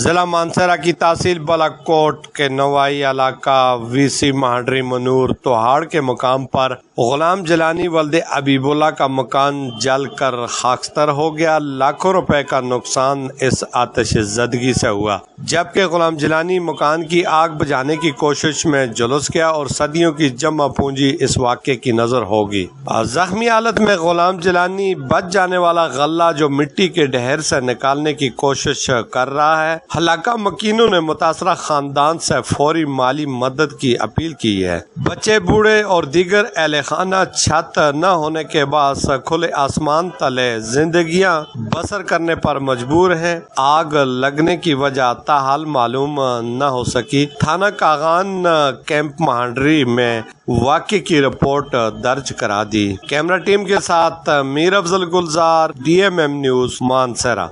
ضلع مانسہرہ کی تحصیل بالاکوٹ کے نوائی علاقہ وی سی مہاڈری منور توہاڑ کے مقام پر غلام جیلانی ولد حبیب اللہ کا مکان جل کر خاکستر ہو گیا۔ لاکھوں روپے کا نقصان اس آتش زدگی سے ہوا، جبکہ غلام جیلانی مکان کی آگ بجھانے کی کوشش میں جلوس گیا اور صدیوں کی جمع پونجی اس واقعے کی نظر ہوگی۔ زخمی حالت میں غلام جیلانی بچ جانے والا غلہ جو مٹی کے ڈھیر سے نکالنے کی کوشش کر رہا ہے۔ حلقہ مکینوں نے متاثرہ خاندان سے فوری مالی مدد کی اپیل کی ہے۔ بچے، بوڑھے اور دیگر اہل خانہ چھت نہ ہونے کے باعث کھلے آسمان تلے زندگیاں بسر کرنے پر مجبور ہیں۔ آگ لگنے کی وجہ تاحال معلوم نہ ہو سکی۔ تھانہ کاغان کیمپ مہاڈری میں واقعے کی رپورٹ درج کرا دی۔ کیمرہ ٹیم کے ساتھ میر افضل گلزار، DMM نیوز، مانسہرہ۔